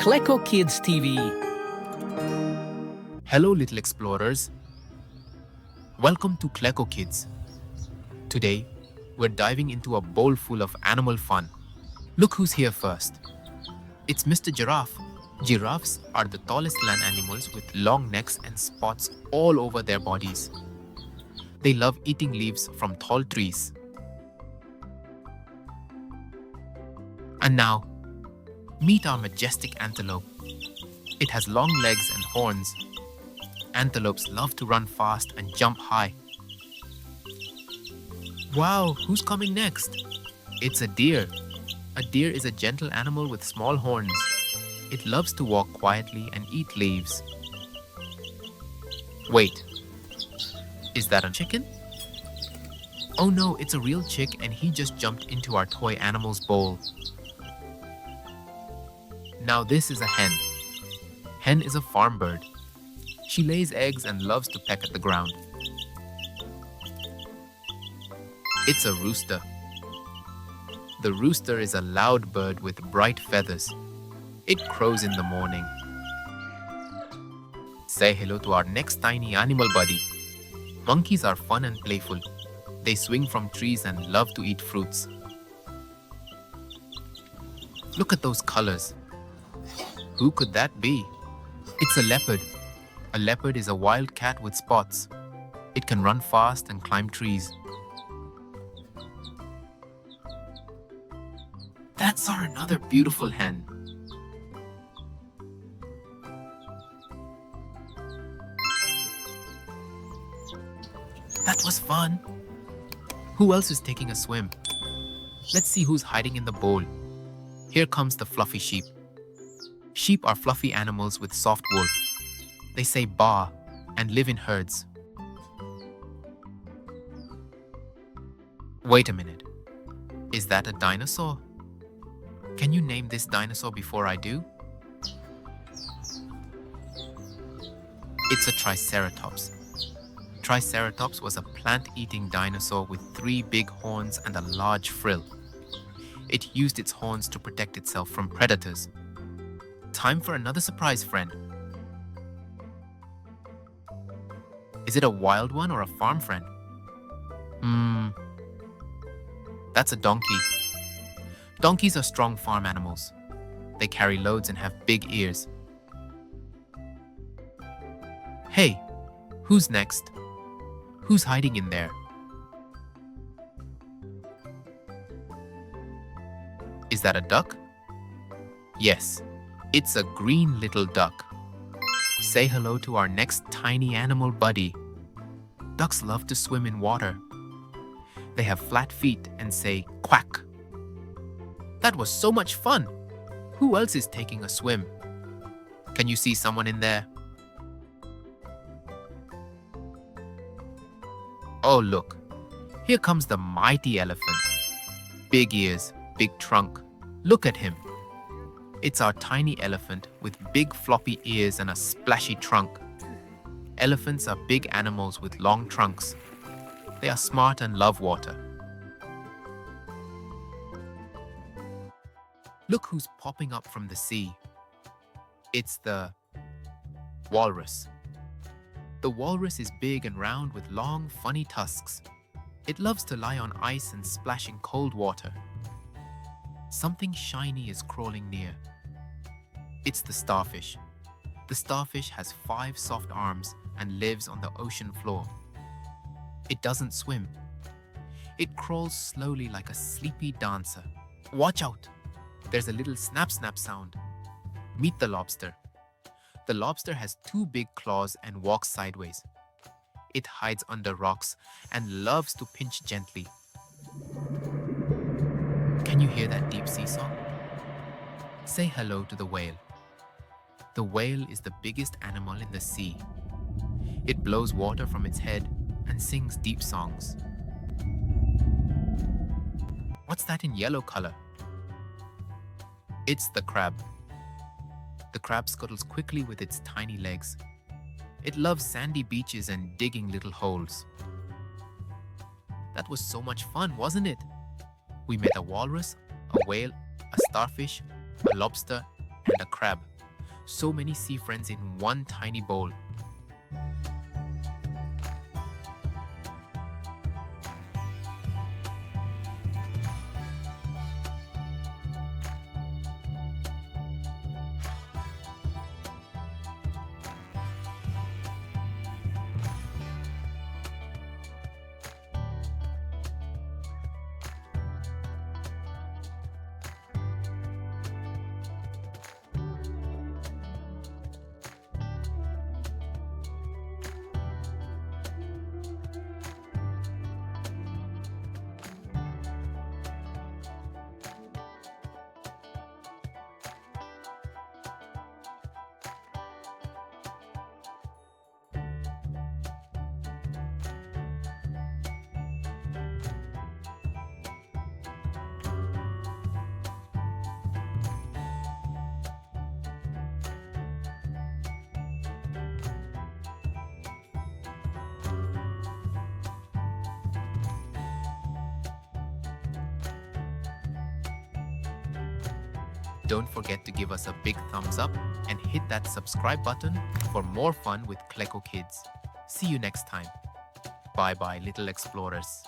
Kleko Kids TV. Hello, little explorers. Welcome to Kleko Kids. Today, we're diving into a bowl full of animal fun. Look who's here first. It's Mr. Giraffe. Giraffes are the tallest land animals with long necks and spots all over their bodies. They love eating leaves from tall trees. And now, meet our majestic antelope. It has long legs and horns. Antelopes love to run fast and jump high. Wow, who's coming next? It's a deer. A deer is a gentle animal with small horns. It loves to walk quietly and eat leaves. Wait, is that a chicken? Oh no, it's a real chick and he just jumped into our toy animals bowl. Now this is a hen. Hen is a farm bird. She lays eggs and loves to peck at the ground. It's a rooster. The rooster is a loud bird with bright feathers. It crows in the morning. Say hello to our next tiny animal buddy. Monkeys are fun and playful. They swing from trees and love to eat fruits. Look at those colors. Who could that be? It's a leopard. A leopard is a wild cat with spots. It can run fast and climb trees. That's another beautiful hen. That was fun. Who else is taking a swim? Let's see who's hiding in the bowl. Here comes the fluffy sheep. Sheep are fluffy animals with soft wool. They say baa and live in herds. Wait a minute. Is that a dinosaur? Can you name this dinosaur before I do? It's a triceratops. Triceratops was a plant-eating dinosaur with 3 big horns and a large frill. It used its horns to protect itself from predators. Time for another surprise, friend. Is it a wild one or a farm friend? That's a donkey. Donkeys are strong farm animals. They carry loads and have big ears. Hey, who's next? Who's hiding in there? Is that a duck? Yes, it's a green little duck. Say hello to our next tiny animal buddy. Ducks love to swim in water. They have flat feet and say quack. That was so much fun. Who else is taking a swim? Can you see someone in there? Oh, look. Here comes the mighty elephant. Big ears, big trunk. Look at him. It's our tiny elephant with big floppy ears and a splashy trunk. Elephants are big animals with long trunks. They are smart and love water. Look who's popping up from the sea. It's the walrus. The walrus is big and round with long, funny tusks. It loves to lie on ice and splash in cold water. Something shiny is crawling near. It's the starfish. The starfish has 5 soft arms and lives on the ocean floor. It doesn't swim. It crawls slowly like a sleepy dancer. Watch out! There's a little snap-snap sound. Meet the lobster. The lobster has 2 big claws and walks sideways. It hides under rocks and loves to pinch gently. Can you hear that deep sea song? Say hello to the whale. The whale is the biggest animal in the sea. It blows water from its head and sings deep songs. What's that in yellow color? It's the crab. The crab scuttles quickly with its tiny legs. It loves sandy beaches and digging little holes. That was so much fun, wasn't it? We met a walrus, a whale, a starfish, a lobster, and a crab. So many sea friends in one tiny bowl. Don't forget to give us a big thumbs up and hit that subscribe button for more fun with Kleko Kids. See you next time. Bye bye, little explorers.